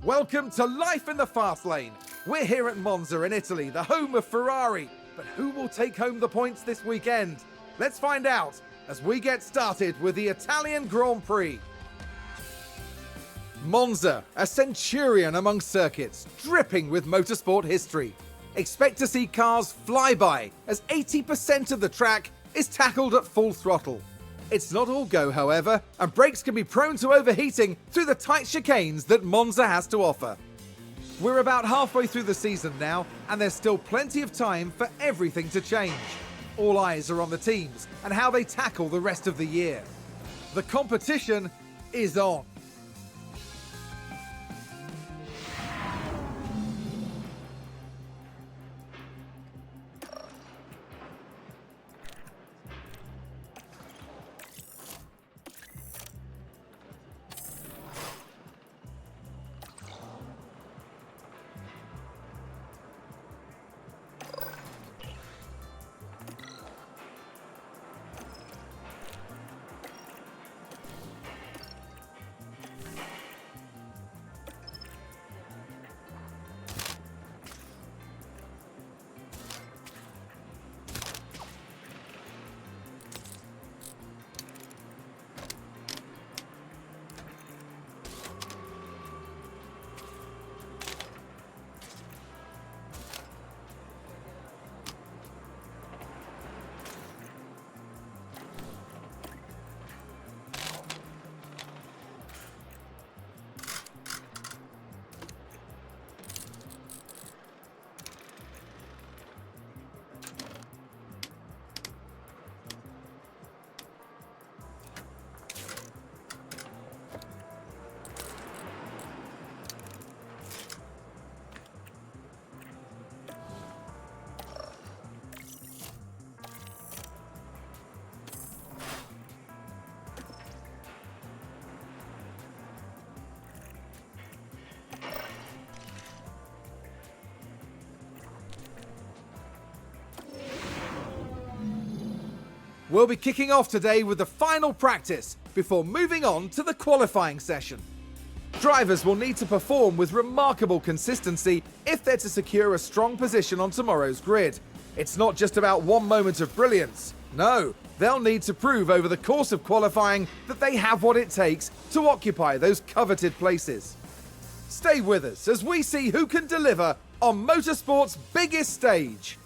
Welcome to Life in the Fast Lane. We're here at Monza in Italy, the home of Ferrari. But who will take home the points this weekend? Let's find out as we get started with the Italian Grand Prix. Monza, a centurion among circuits, dripping with motorsport history. Expect to see cars fly by, as 80% of the track is tackled at full throttle. It's not all go, however, and brakes can be prone to overheating through the tight chicanes that Monza has to offer. We're about halfway through the season now, and there's still plenty of time for everything to change. All eyes are on the teams and how they tackle the rest of the year. The competition is on. We'll be kicking off today with the final practice before moving on to the qualifying session. Drivers will need to perform with remarkable consistency if they're to secure a strong position on tomorrow's grid. It's not just about one moment of brilliance. No, they'll need to prove over the course of qualifying that they have what it takes to occupy those coveted places. Stay with us as we see who can deliver on motorsport's biggest stage.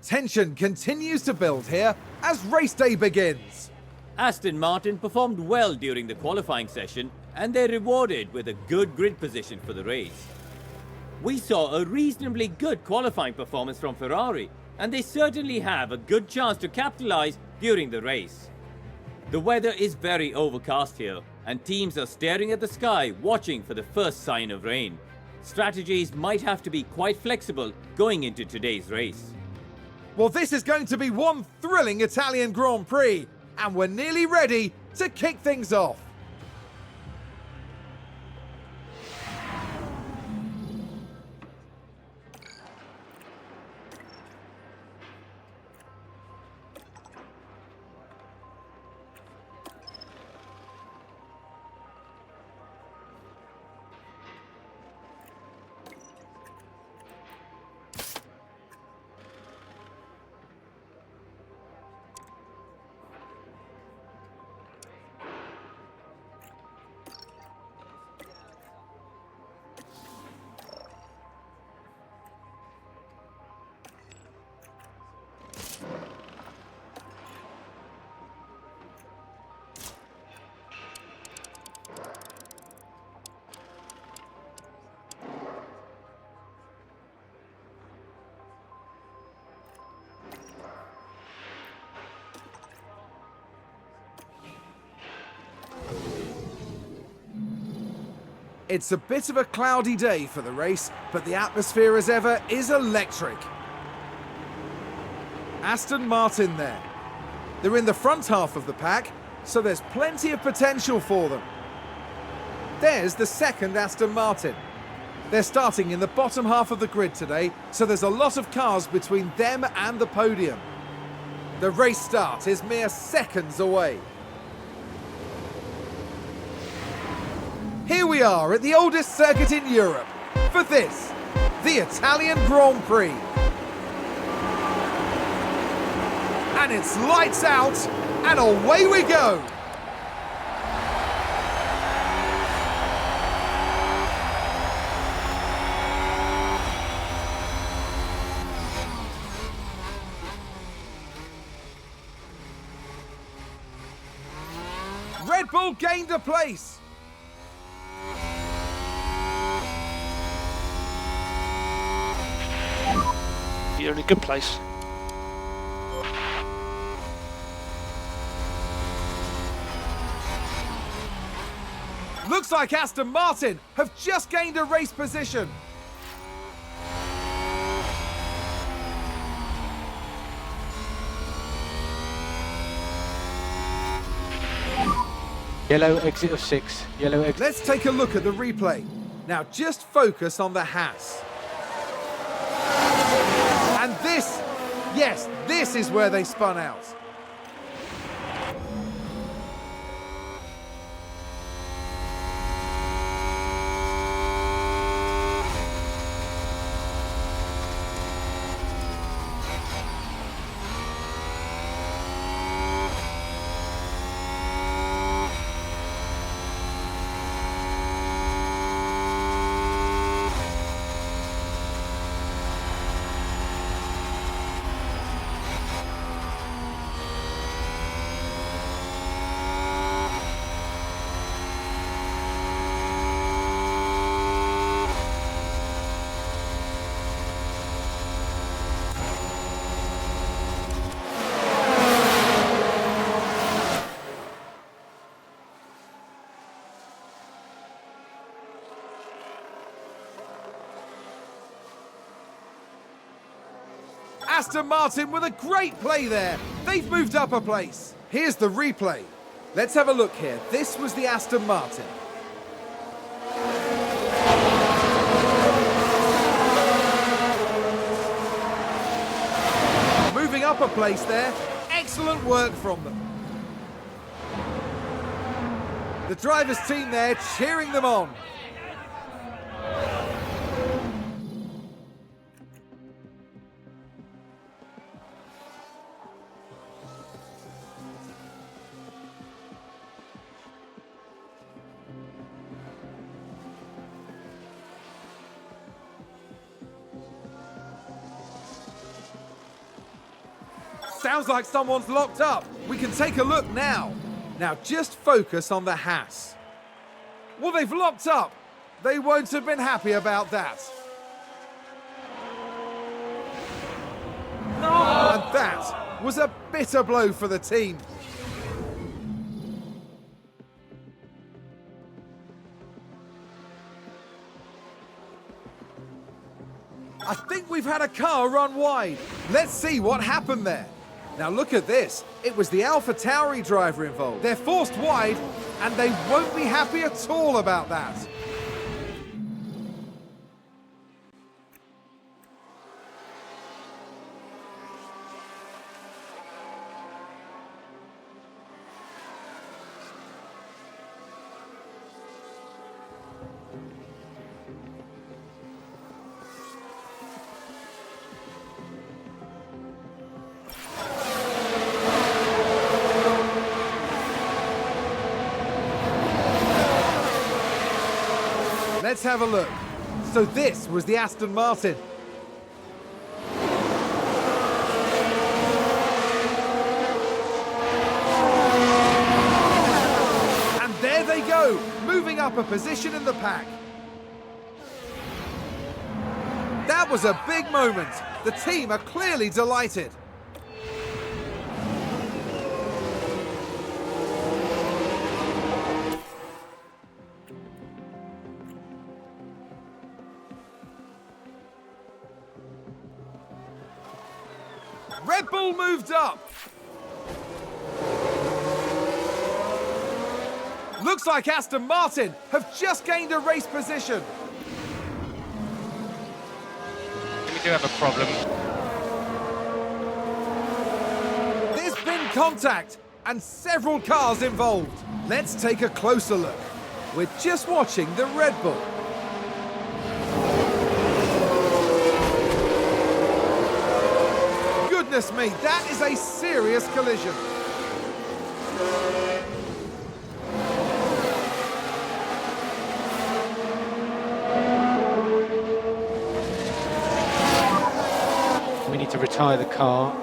Tension continues to build here as race day begins. Aston Martin performed well during the qualifying session and they're rewarded with a good grid position for the race. We saw a reasonably good qualifying performance from Ferrari and they certainly have a good chance to capitalize during the race. The weather is very overcast here and teams are staring at the sky watching for the first sign of rain. Strategies might have to be quite flexible going into today's race. Well, this is going to be one thrilling Italian Grand Prix, and we're nearly ready to kick things off. It's a bit of a cloudy day for the race, but the atmosphere as ever is electric. Aston Martin there. They're in the front half of the pack, so there's plenty of potential for them. There's the second Aston Martin. They're starting in the bottom half of the grid today, so there's a lot of cars between them and the podium. The race start is mere seconds away. Here we are at the oldest circuit in Europe for this, the Italian Grand Prix. And it's lights out and away we go. Red Bull gained a place. You're in a good place. Looks like Aston Martin have just gained a race position. Yellow exit of 6. Yellow exit. Let's take a look at the replay. Now just focus on the Haas. And this, yes, this is where they spun out. Aston Martin with a great play there. They've moved up a place. Here's the replay. Let's have a look here. This was the Aston Martin. Moving up a place there. Excellent work from them. The driver's team there cheering them on. Sounds like someone's locked up. We can take a look now. Now just focus on the Haas. Well, they've locked up. They won't have been happy about that. And that was a bitter blow for the team. I think we've had a car run wide. Let's see what happened there. Now look at this. It was the AlphaTauri driver involved. They're forced wide, and they won't be happy at all about that. Let's have a look. So this was the Aston Martin. And there they go, moving up a position in the pack. That was a big moment. The team are clearly delighted. Red Bull moved up. Looks like Aston Martin have just gained a race position. We do have a problem. There's been contact and several cars involved. Let's take a closer look. We're just watching the Red Bull. Goodness me, that is a serious collision. We need to retire the car.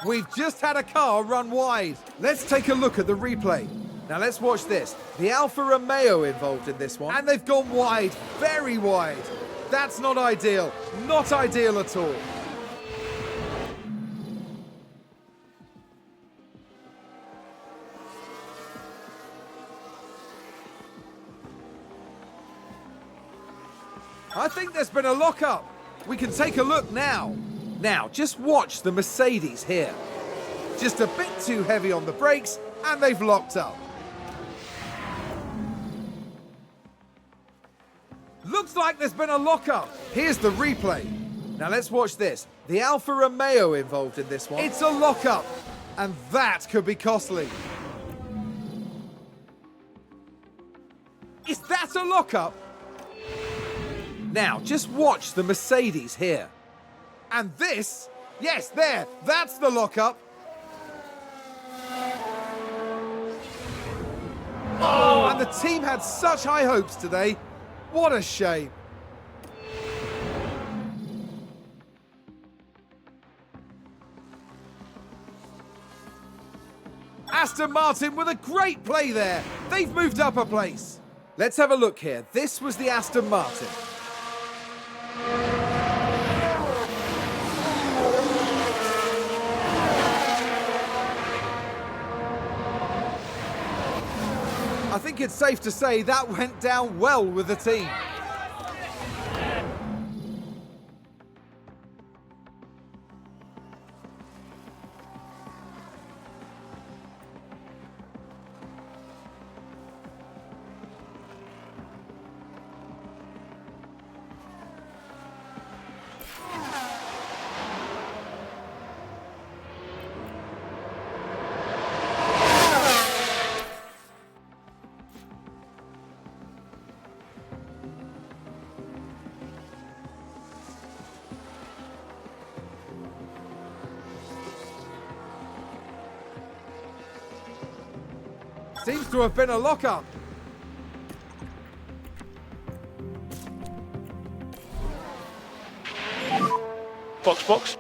We've just had a car run wide. Let's take a look at the replay. Now let's watch this. The Alfa Romeo involved in this one, and they've gone wide, very wide. That's not ideal, not ideal at all. I think there's been a lock-up. We can take a look now. Now, just watch the Mercedes here. Just a bit too heavy on the brakes, and they've locked up. Looks like there's been a lock-up. Here's the replay. Now let's watch this. The Alfa Romeo involved in this one. It's a lock-up, and that could be costly. Is that a lock-up? Now, just watch the Mercedes here. And this, yes, there, that's the lockup. Oh, and the team had such high hopes today. What a shame. Aston Martin with a great play there. They've moved up a place. Let's have a look here. This was the Aston Martin. I think it's safe to say that went down well with the team. Seems to have been a lock-up. Box, box.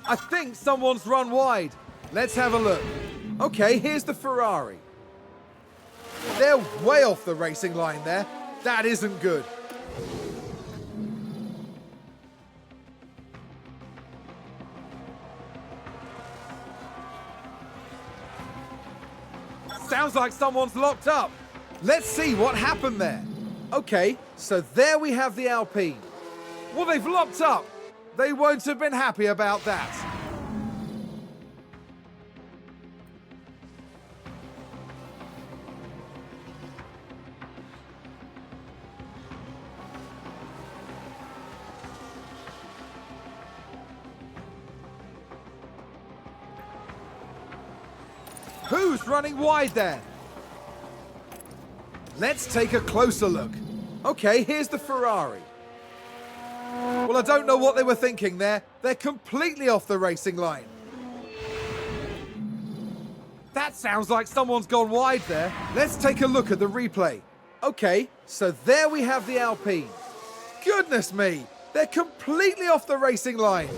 I think someone's run wide. Let's have a look. Okay, here's the Ferrari. They're way off the racing line there. That isn't good. Sounds like someone's locked up. Let's see what happened there. Okay, so there we have the Alpine. Well, they've locked up. They won't have been happy about that. Who's running wide there? Let's take a closer look. Okay, here's the Ferrari. Well, I don't know what they were thinking there. They're completely off the racing line. That sounds like someone's gone wide there. Let's take a look at the replay. Okay, so there we have the Alpine. Goodness me, they're completely off the racing line.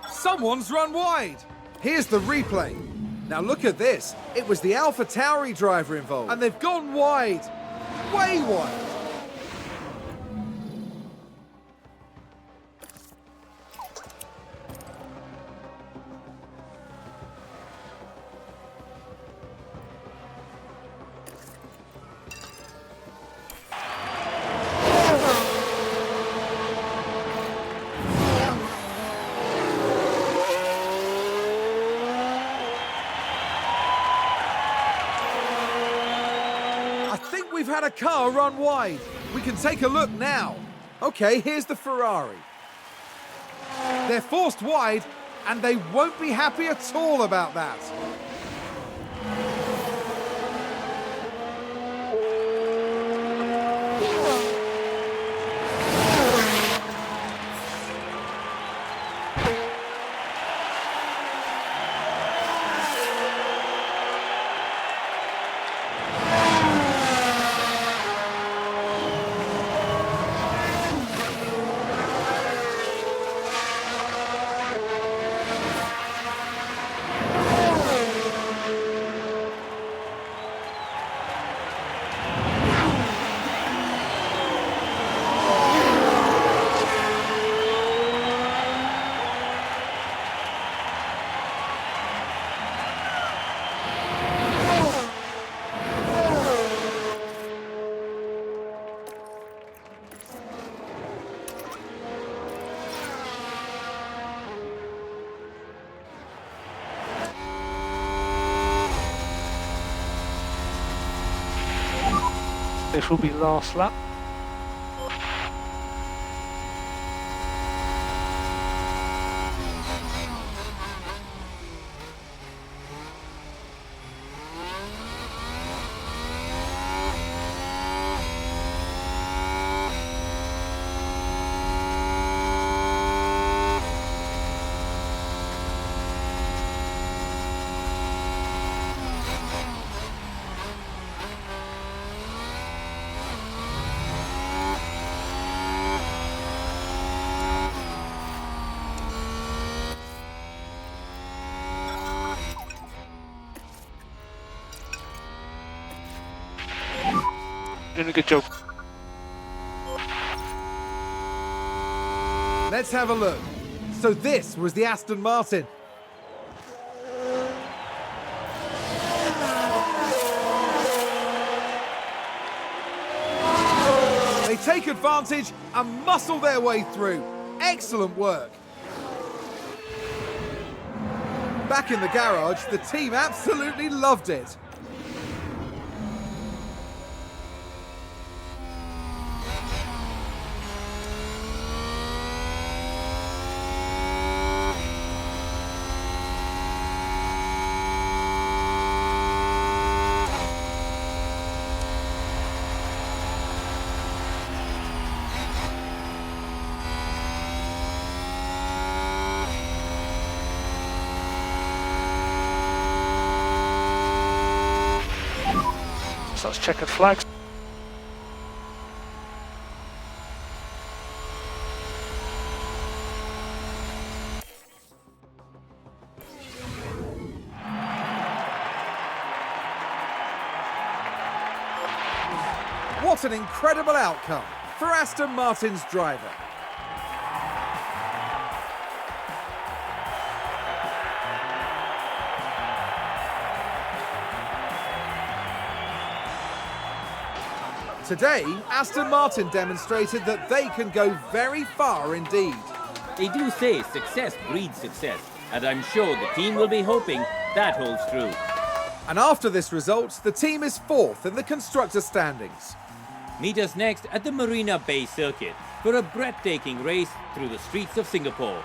Someone's run wide. Here's the replay. Now look at this. It was the AlphaTauri driver involved, and they've gone wide. Way wide. We've had a car run wide. We can take a look now. Okay, here's the Ferrari. They're forced wide, and they won't be happy at all about that. This will be last lap. Doing a good job. Let's have a look. So this was the Aston Martin. They take advantage and muscle their way through. Excellent work. Back in the garage, the team absolutely loved it. So that's checkered flags. What an incredible outcome for Aston Martin's driver. Today, Aston Martin demonstrated that they can go very far indeed. They do say success breeds success, and I'm sure the team will be hoping that holds true. And after this result, the team is fourth in the constructor standings. Meet us next at the Marina Bay Circuit for a breathtaking race through the streets of Singapore.